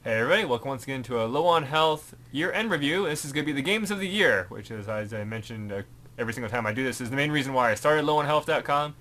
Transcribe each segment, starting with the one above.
Hey everybody, welcome once again to a Low on Health year-end review. This is going to be the games of the year, which is, as I mentioned every single time I do this, is the main reason why I started lowonhealth.com.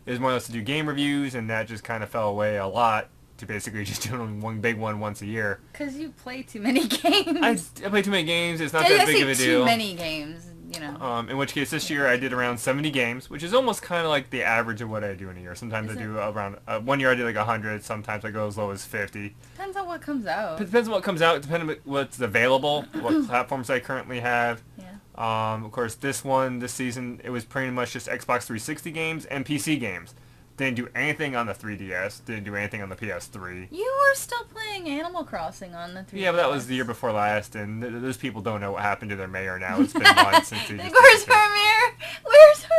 Is more or less to do game reviews, and that just kind of fell away a lot to basically just doing one big one once a year. Because you play too many games. I play too many games, it's not that big of a deal. Too many games, you know. In which case this year I did around 70 games, which is almost kind of like the average of what I do in a year. Sometimes I do around, one year I did like 100, sometimes I go as low as 50. Depends on what comes out. Depends on what comes out, depending on what's available, what platforms I currently have. Yeah. Of course, this season, it was pretty much just Xbox 360 games and PC games. Didn't do anything on the 3DS, didn't do anything on the PS3. You were still playing Animal Crossing on the 3DS. Yeah, but that was the year before last, and those people don't know what happened to their mayor now. It's been months since they just Where's her mayor? Where's her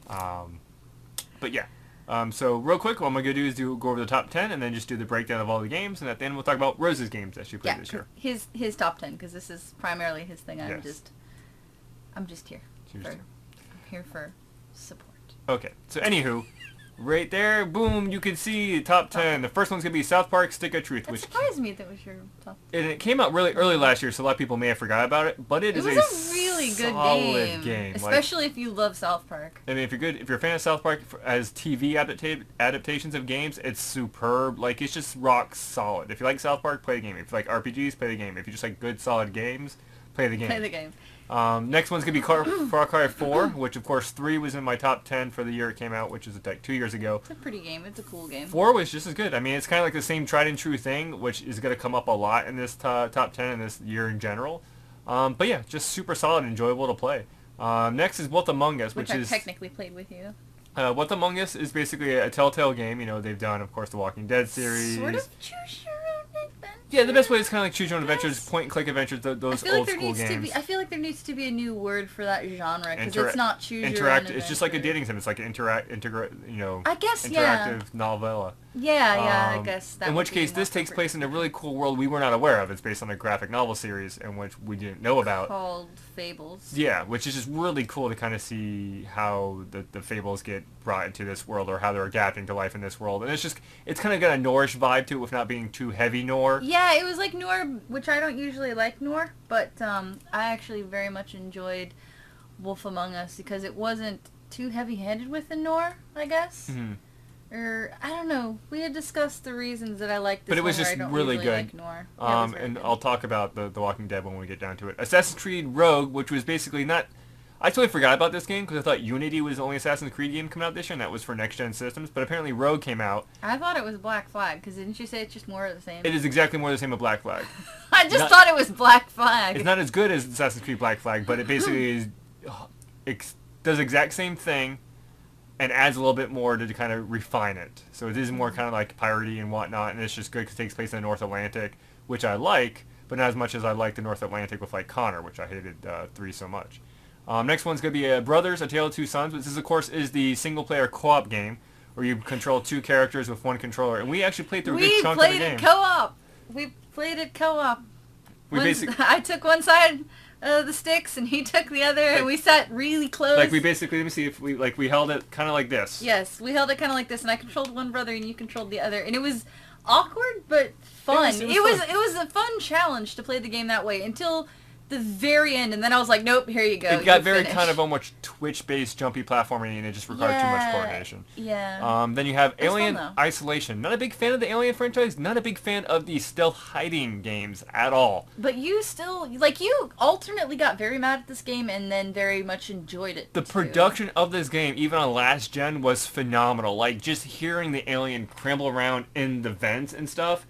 mayor? But yeah. So real quick, what I'm going to do is go over the top 10 and then just do the breakdown of all the games, and at the end we'll talk about Rose's games that she played this year. His top 10, because this is primarily his thing. I'm Yes. just here. I'm here for support. Okay, so anywho, right there, boom, you can see top 10. The first one's going to be Southpark Stick of Truth. That which surprised me that was your top. And it came out really early last year, so a lot of people may have forgot about it, but it is was a really good solid game. game. Especially if you love South Park. I mean, if you're a fan of South Park as TV adaptations of games, it's superb. Like, it's just rock solid. If you like South Park, play the game. If you like RPGs, play the game. If you just like good, solid games, play the game. Play the game. Next one's going to be Far Cry 4, which, of course, 3 was in my top 10 for the year it came out, which is like 2 years ago. It's a pretty game. It's a cool game. 4 was just as good. I mean, it's kind of like the same tried and true thing, which is going to come up a lot in this top 10 in this year in general. But yeah, just super solid and enjoyable to play. Next is Wolf Among Us, which I is... technically played with you. Wolf Among Us is basically a Telltale game. You know, they've done, of course, the Walking Dead series. Sort of choose your own adventure. Yeah, the best way is kind of like choose your own adventures, point and click adventures, those old school games. I feel like there needs to be a new word for that genre because it's not choose your own adventure. It's just like a dating sim. It's like an I guess, interactive novella. Yeah, I guess that. In which case, this takes place in a really cool world we were not aware of. It's based on a graphic novel series in which we didn't know about. Called Fables. Yeah, which is just really cool to kind of see how the fables get brought into this world or how they're adapting to life in this world. And it's kind of got a noirish vibe to it with not being too heavy noir. Yeah, it was like noir, which I don't usually like noir, but I actually very much enjoyed Wolf Among Us because it wasn't too heavy-handed with the noir, I guess. Mm-hmm. Or, I don't know. We had discussed the reasons that I like this. But it was just really good. Like noir. Yeah, and good. I'll talk about the Walking Dead when we get down to it. Assassin's Creed Rogue, which was basically not... I totally forgot about this game because I thought Unity was the only Assassin's Creed game coming out this year, and that was for next-gen systems. But apparently Rogue came out. I thought it was Black Flag, because didn't you say it's just more of the same? It is exactly more the same as Black Flag. I just thought it was Black Flag. It's not as good as Assassin's Creed Black Flag, but it basically is... It does the exact same thing and adds a little bit more to kind of refine it. So it is more kind of like piratey and whatnot, and it's just good because it takes place in the North Atlantic, which I like, but not as much as I like the North Atlantic with like Connor, which I hated 3 so much. Next one's going to be Brothers, A Tale of Two Sons, which is, of course, is the single-player co-op game where you control 2 characters with 1 controller. And we actually played through a good chunk of the game. We played it co-op. We played it co-op. I took one side of the sticks and he took the other, and we sat really close. Like we basically, let me see if we held it kind of like this. Yes, we held it kind of like this, and I controlled one brother and you controlled the other, and it was awkward but fun. It was a fun challenge to play the game that way until the very end, and then I was like, nope, here you go. It got very kind of almost Twitch-based jumpy platforming, and it just required too much coordination. Yeah. Then you have Alien fun, Isolation. Not a big fan of the Alien franchise. Not a big fan of the stealth hiding games at all. But you still, you alternately got very mad at this game and then very much enjoyed it. The production of this game, even on last gen, was phenomenal. Like, just hearing the alien scramble around in the vents and stuff,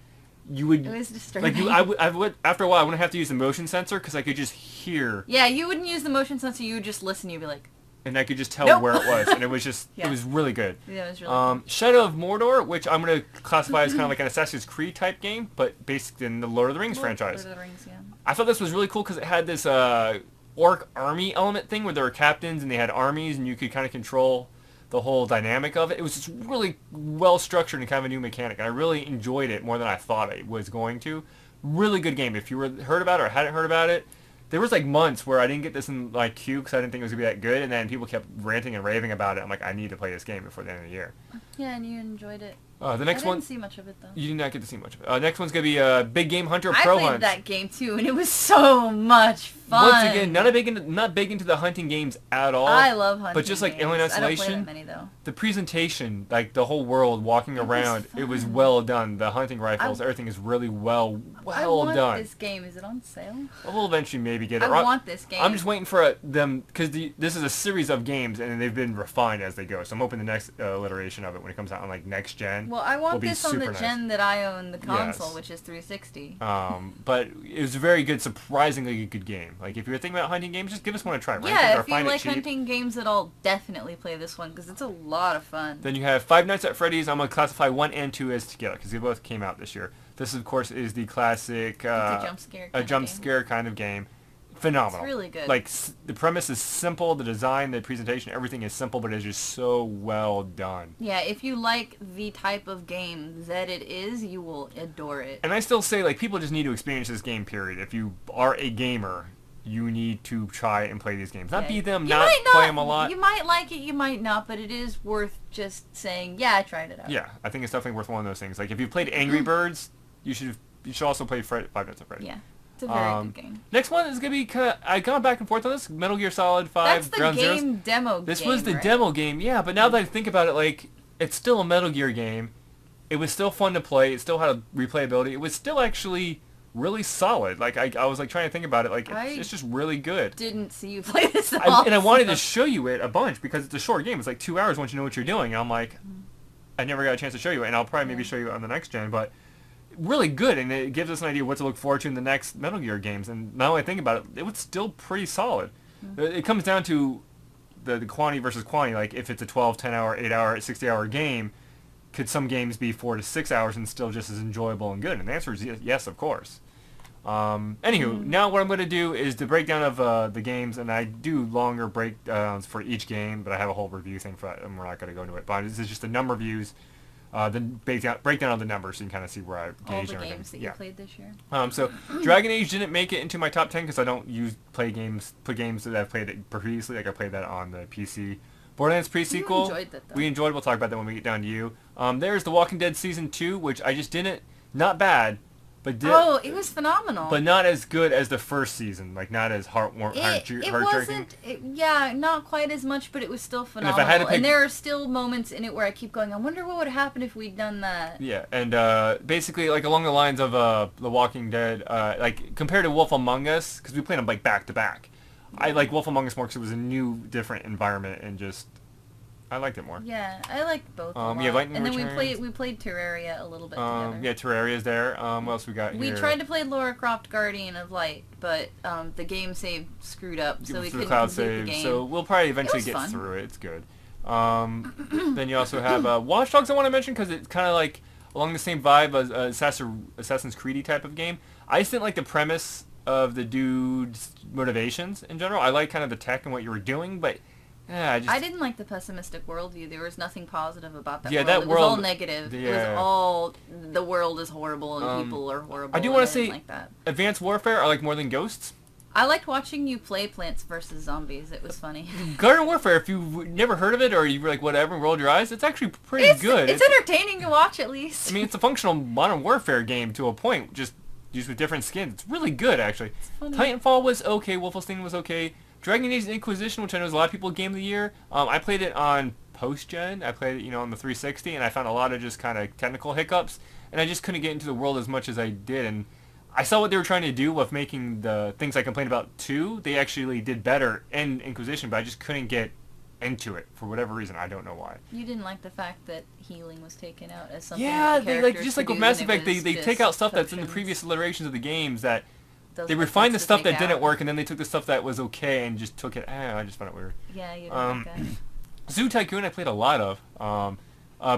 it was disturbing. Like, I would, after a while, I wouldn't have to use the motion sensor because I could just hear. Yeah, you wouldn't use the motion sensor. You would just listen. You'd be like. And I could just tell where it was, and it was just, it was really good. Yeah, it was really good. Shadow of Mordor, which I'm going to classify as kind of like an Assassin's Creed type game, but based in the Lord of the Rings franchise. Lord of the Rings, yeah. I thought this was really cool because it had this orc army element thing where there were captains and they had armies, and you could kind of control the whole dynamic of it. It was just really well structured and kind of a new mechanic. And I really enjoyed it more than I thought I was going to. Really good game. If you heard about it or hadn't heard about it, there was like months where I didn't get this in like queue because I didn't think it was gonna be that good, and then people kept ranting and raving about it. I'm like, I need to play this game before the end of the year. Yeah, and you enjoyed it. The next one. I didn't see much of it though. You did not get to see much of it. Next one's gonna be Big Game Hunter I Pro played Hunt. that game too, and it was so much fun. Once again, not big into the hunting games at all. I love hunting But just like games. Alien I don't play Isolation, that many though. the presentation, like the whole world walking around, it was well done. The hunting rifles, everything is really well I want done. this game. Is it on sale? We'll eventually maybe get it. I want this game. I'm just waiting for them because this is a series of games and they've been refined as they go. So I'm hoping the next iteration of it when it comes out on like next gen. Well, I want this on the nice. gen that I own, the console, Yes. which is 360. But it was a very good, surprisingly good game. Like if you're thinking about hunting games, just give us one to try. Rent it Yeah, or if you find it like cheap. hunting games, then I'll definitely play this one because it's a lot of fun. Then you have Five Nights at Freddy's. I'm going to classify 1 and 2 as together because they both came out this year. This, of course, is the classic It's a jump scare. kind of game. Phenomenal. It's really good. Like, the premise is simple, the design, the presentation, everything is simple, but it's just so well done. Yeah, if you like the type of game that it is, you will adore it. And I still say, like, people just need to experience this game, period. If you are a gamer, you need to try and play these games. Not beat them, not play them a lot. You might like it, you might not, but it is worth just saying, yeah, I tried it out. Yeah, I think it's definitely worth one of those things. Like, if you've played Angry Birds, you should also play Five Nights at Freddy's. Yeah. It's a very good game. Next one is going to be, I've gone back and forth on this, Metal Gear Solid 5 That's the Ground game Zeroes. demo This game, was the right? demo game, yeah, but now that I think about it, like, it's still a Metal Gear game. It was still fun to play. It still had a replayability. It was still actually really solid. Like, I was, like, trying to think about it. Like, it's just really good. Didn't see you play this at all. And I wanted to show you it a bunch because it's a short game. It's like 2 hours once you know what you're doing. And I'm like, I never got a chance to show you it. And I'll probably maybe show you it on the next gen, but really good, and it gives us an idea what to look forward to in the next Metal Gear games. And now I think about it, it was still pretty solid. It comes down to the quantity versus quantity. Like if it's a 12, 10 hour, 8 hour, 60 hour game, could some games be 4 to 6 hours and still just as enjoyable and good? And the answer is yes, of course. Anywho, now what I'm going to do is the breakdown of the games, and I do longer breakdowns for each game, but I have a whole review thing for that, and we're not going to go into it. But this is just the number of views. Then breakdown of the numbers so you can kind of see where I gauge all the everything. games that you played this year. So Dragon Age didn't make it into my top 10 because I don't play games that I've played previously. Like I played that on the PC. Borderlands pre-sequel. You enjoyed that, though. We enjoyed. We'll talk about that when we get down to you. There's The Walking Dead Season 2, which I just didn't. Not bad, but it was phenomenal. But not as good as the first season. Like not as heart-jerking. It wasn't. Not quite as much, but it was still phenomenal. And if I had to pick, and there are still moments in it where I keep going, I wonder what would happen if we'd done that. Yeah, and basically like along the lines of The Walking Dead, like compared to Wolf Among Us, because we played them like back to back. I like Wolf Among Us more because it was a new, different environment and just I liked it more. Yeah, I liked both a lot. Yeah, Lightning and then Returns. we played Terraria a little bit together. Yeah, Terraria's there. What else we got here? We tried to play Lara Croft Guardian of Light, but the game save screwed up, so we couldn't cloud complete save, the game. so we'll probably eventually get fun. through it. It's good. Then you also have Watch Dogs I want to mention because it's kind of like along the same vibe as Assassin's Creed type of game. I just didn't like the premise of the dude's motivations in general. I like kind of the tech and what you were doing, but I didn't like the pessimistic worldview. There was nothing positive about that Yeah, world. that It world- was all negative. yeah. It was all, the world is horrible and people are horrible. I do want to didn't say like that. Advanced Warfare I like more than Ghosts. I liked watching you play Plants vs. Zombies. It was funny. Garden Warfare, if you've never heard of it or you were like whatever and rolled your eyes, it's actually pretty good. It's entertaining to watch at least. I mean, it's a functional Modern Warfare game to a point, just used with different skins. It's really good, actually. Titanfall was okay. Wolfenstein was okay. Dragon Age Inquisition, which I know is a lot of people Game of the Year. I played it on post-gen. I played it, on the 360, and I found a lot of just kind of technical hiccups, and I just couldn't get into the world as much as I did. And I saw what they were trying to do with making the things I complained about 2. They actually did better in Inquisition, but I just couldn't get into it for whatever reason. I don't know why. You didn't like the fact that healing was taken out as something Yeah, that the they characters just like could with do, Mass and it Effect, they was take out just stuff that's in the potions. previous iterations of the games that Those they were refined the things to stuff that take didn't out. work, and then they took the stuff that was okay and just took it. I just found it weird. Yeah, you didn't like that. Zoo Tycoon I played a lot of.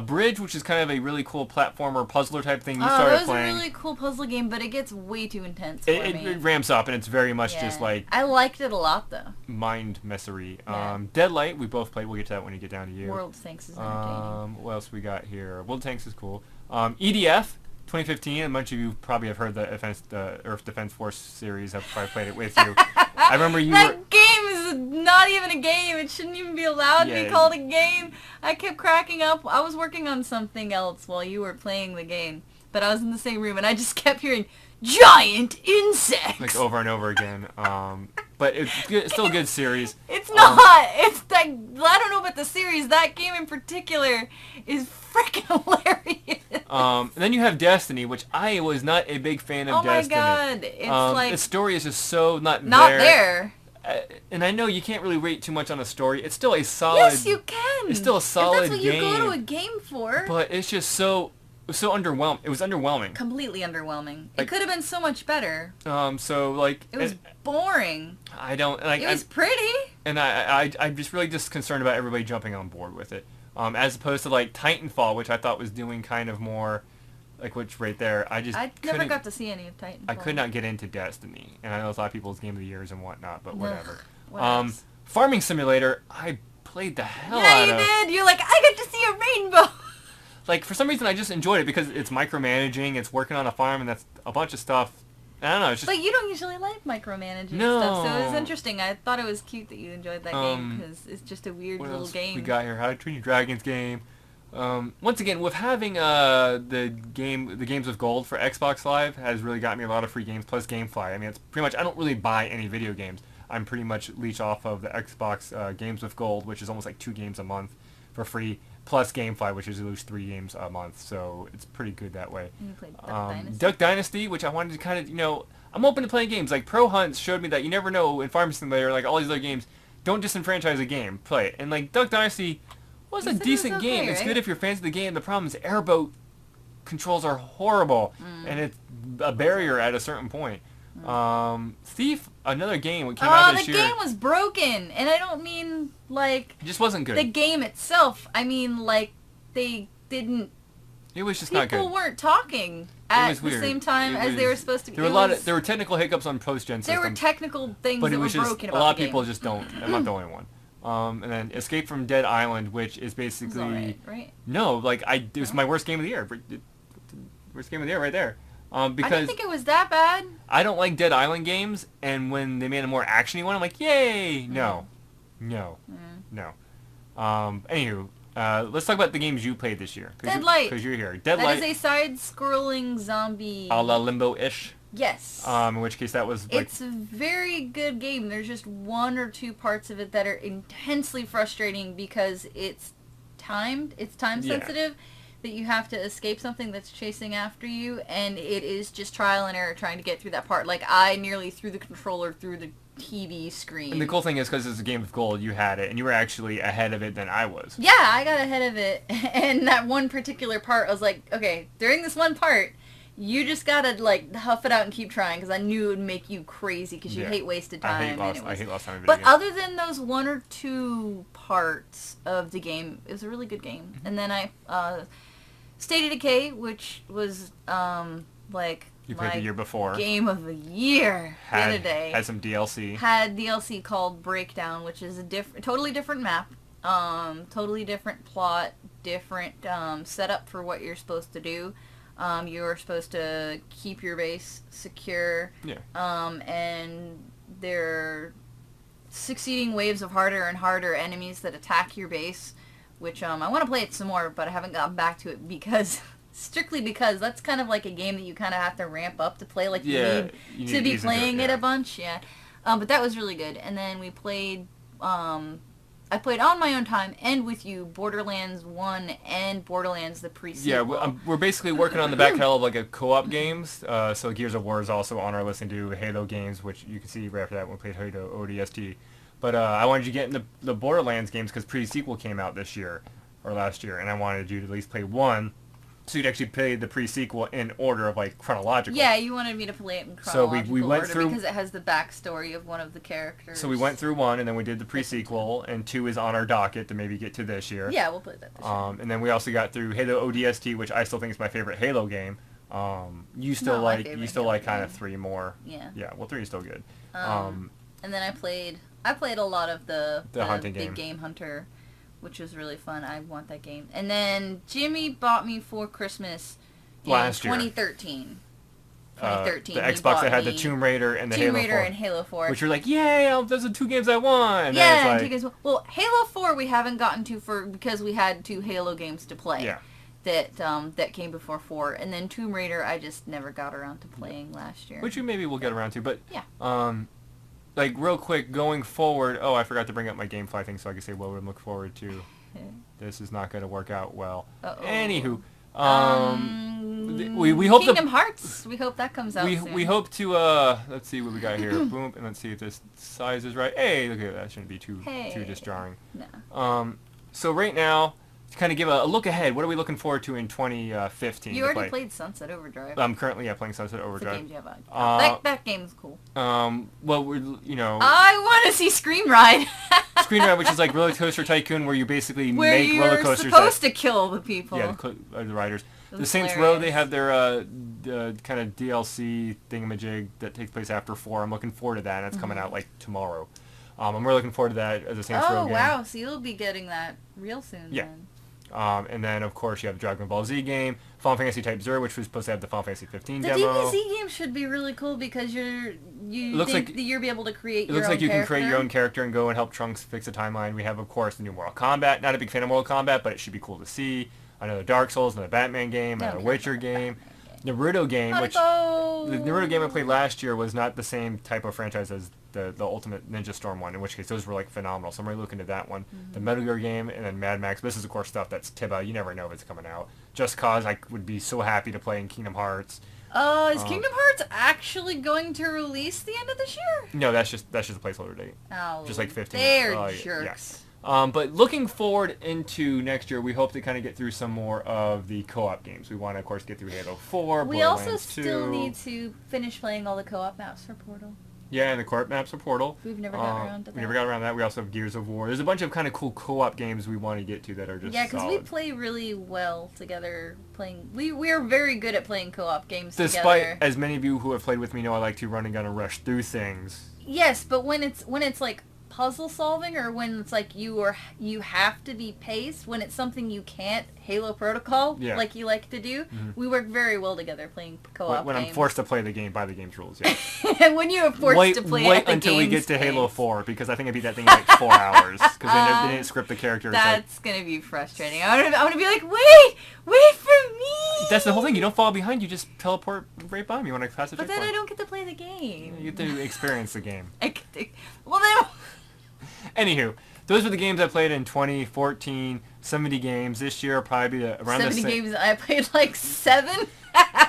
Bridge, which is kind of a really cool platformer puzzler type thing you started That was playing. a really cool puzzle game, but it gets way too intense for me. It ramps up, and it's very much just like I liked it a lot, though. mind messery. Yeah. Deadlight, we both played. We'll get to that when you get down to you. World Tanks is entertaining. What else we got here? World Tanks is cool. EDF 2015. A bunch of you probably have heard the Earth Defense Force series. I've probably played it with you. I remember you That were... game is not even a game. It shouldn't even be allowed to be called a game. I kept cracking up. I was working on something else while you were playing the game, but I was in the same room, and I just kept hearing giant insects like over and over again. But it's good, it's still a good series. It's not. It's that. I don't know about the series. That game in particular is freaking hilarious. And then you have Destiny, which I was not a big fan of. Destiny. Oh my god! It's like the story is just so not there. And I know you can't really rate too much on a story. It's still a solid. Yes, you can. It's still a solid game. If that's what you go to a game for. But it's just so underwhelming. It was underwhelming. Completely underwhelming. It could have been so much better. So like it was boring. I don't like. It was pretty. And I'm just really just concerned about everybody jumping on board with it, as opposed to like Titanfall, which I thought was doing kind of more, like which right there. I never got to see any of Titanfall. I could not get into Destiny, and I know it's a lot of people's game of the years and whatnot, but whatever. What Farming Simulator, I played the hell out of. Yeah, you did. You're like, I get to see a rainbow. Like, for some reason, I just enjoyed it because it's micromanaging, it's working on a farm, and that's a bunch of stuff. I don't know, it's just... But you don't usually like micromanaging stuff, so it was interesting. I thought it was cute that you enjoyed that game, because it's just a weird little game. We got here, How to Train Your Dragons game. Once again, with having the Games with Gold for Xbox Live has really got me a lot of free games, plus GameFly. I mean, it's pretty much, I don't really buy any video games. I'm pretty much leech off of the Xbox Games with Gold, which is almost like 2 games a month for free. Plus GameFly, which is at least 3 games a month, so it's pretty good that way. And you played Duck Dynasty? Duck Dynasty, which I wanted to kind of, I'm open to playing games. Like, Pro Hunts showed me that you never know in Farming Simulator, like all these other games, don't disenfranchise a game, play it. And, like, Duck Dynasty was a decent game. It's good if you're fans of the game. The problem is airboat controls are horrible, and it's a barrier at a certain point. Thief, another game that came out this year. The game was broken, and I don't mean like it just wasn't good. The game itself. I mean like they didn't. It was just not good. People weren't talking at the same time as they were supposed to. There were there were technical hiccups on post-gen systems. There were technical things but that it was were just, broken a about lot the of people game. just don't. I'm not the only one. And then Escape from Dead Island, which is basically right? No, like it was my worst game of the year. Worst game of the year right there. Because I didn't think it was that bad. I don't like Dead Island games, and when they made a more actiony one, I'm like, yay! No. Anywho, let's talk about the games you played this year. Deadlight. Because you're here. That Deadlight. is a side-scrolling zombie. A la Limbo-ish. Yes. In which case that was like... It's a very good game. There's just 1 or 2 parts of it that are intensely frustrating because it's timed. It's time sensitive. That you have to escape something that's chasing after you, and it is just trial and error trying to get through that part. Like, I nearly threw the controller through the TV screen. And the cool thing is, because it's a game of gold, you had it, and you were actually ahead of it than I was. Yeah, I got ahead of it, and that one particular part, I was like, okay, during this one part, you just gotta, like, huff it out and keep trying, because I knew it would make you crazy, because you hate wasted time. I hate lost time. But other than those 1 or 2 parts of the game, it was a really good game. And then I... State of Decay, which was like you played the year before. Game of the year the other day. Had some DLC. Had DLC called Breakdown, which is a totally different map, totally different plot, different setup for what you're supposed to do. You're supposed to keep your base secure. Yeah. And there are succeeding waves of harder and harder enemies that attack your base. Which, I want to play it some more, but I haven't gotten back to it strictly because that's kind of like a game that you kind of have to ramp up to play, like you need to be playing it a bunch, but that was really good. And then we played, I played on my own time and with you Borderlands 1 and Borderlands the pre-sequel. Yeah, we're basically working on the back catalog of like a co-op games, so Gears of War is also on our list, and do Halo games, which you can see right after that when we played Halo ODST. But I wanted you to get in the Borderlands games because pre-sequel came out this year, or last year, and I wanted you to at least play 1, so you'd actually play the pre-sequel in order of, like, chronological. Yeah, you wanted me to play it in chronological we went order through, because it has the backstory of one of the characters. So we went through 1, and then we did the pre-sequel, and 2 is on our docket to maybe get to this year. Yeah, we'll play that this year. And then we also got through Halo ODST, which I still think is my favorite Halo game. You still like kind of 3 more. Yeah. Yeah, well, 3 is still good. And then I played a lot of the hunting big game. Game Hunter, which was really fun. I want that game. And then Jimmy bought me for Christmas in 2013. 2013. the he Xbox bought that had the me Tomb Raider and the Tomb Halo Raider 4. and Halo 4. Which you're like, yay, those are 2 games I want. And yeah, then and it's 2 games. Well, Halo 4 we haven't gotten to because we had 2 Halo games to play. Yeah. That came before 4, and then Tomb Raider I just never got around to playing last year. Which maybe we'll get around to, but yeah. Like real quick going forward. Oh, I forgot to bring up my GameFly thing, so I can say what we look forward to. This is not going to work out well. Uh-oh. Anywho, we hope Kingdom Hearts. We hope that comes out soon. We hope to let's see what we got here. Boom, and let's see if this size is right. Hey, look at that. Shouldn't be too disjarring. No. So right now, to kind of give a look ahead, what are we looking forward to in 2015? You already played Sunset Overdrive. I'm currently playing Sunset Overdrive. It's a game you have that game's cool. Well, I want to see Scream Ride. Screen Ride, which is like Roller Coaster Tycoon, where you basically where make roller coasters. You're supposed to kill the people. Yeah, the riders. The Saints hilarious. Row, they have their kind of DLC thingamajig that takes place after 4. I'm looking forward to that, and it's coming out like tomorrow. I'm really looking forward to that as a Saints Row game. Oh, wow. So you'll be getting that real soon then. And then, of course, you have the Dragon Ball Z game, Final Fantasy Type 0, which was supposed to have the Final Fantasy 15 demo. The DBZ game should be really cool because you'll be able to create your own character. It looks like you can create your own character and go and help Trunks fix a timeline. We have, of course, the new Mortal Kombat. Not a big fan of Mortal Kombat, but it should be cool to see. Another Dark Souls, another Batman game, another Witcher game. Naruto game, which the Naruto game I played last year was not the same type of franchise as the Ultimate Ninja Storm one, in which case those were like phenomenal. So I'm really looking at that one. The Metal Gear game, and then Mad Max. This is of course stuff that's Tiba. You never know if it's coming out. Just cause I would be so happy to play in Kingdom Hearts. Is Kingdom Hearts actually going to release the end of this year? No, that's just a placeholder date. Oh, just like 15. They're jerks. Yeah. But looking forward into next year, we hope to kind of get through some more of the co-op games. We want to, of course, get through Halo 4, We also Borderlands still 2. need to finish playing all the co-op maps for Portal. Yeah, and the co-op maps for Portal. We've never got around to that. We never got around to that. We also have Gears of War. There's a bunch of kind of cool co-op games we want to get to that are just because we play really well together. We're very good at playing co-op games together. Despite, as many of you who have played with me know, I like to run and gun and rush through things. Yes, but when it's like puzzle solving, or when it's like you have to be paced, when it's something you can't, Halo Protocol, like you like to do, we work very well together playing co-op when games. I'm forced to play the game by the game's rules, yeah. And when you are forced to play wait at the until we get to game's Halo pace. 4, because I think I beat that thing in like 4 hours, because they didn't script the characters. That's gonna be frustrating. I'm gonna be like, wait for me! That's the whole thing, you don't fall behind, you just teleport right by me. You want to pass the But checkpoint. then I don't get to play the game. You get to experience the game. Well then... Anywho, those were the games I played in 2014. 70 games. This year will probably be around 70 games. I played like 7.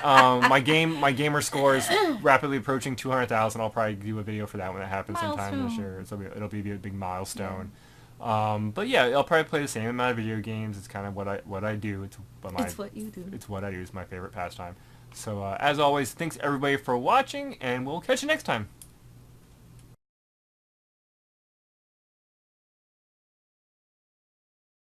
my gamer score is rapidly approaching 200,000. I'll probably do a video for that when it happens sometime this year. It'll be a big milestone. But yeah, I'll probably play the same amount of video games. It's kind of what I do. It's what you do. It's what I do. It's my favorite pastime. So as always, thanks everybody for watching, and we'll catch you next time.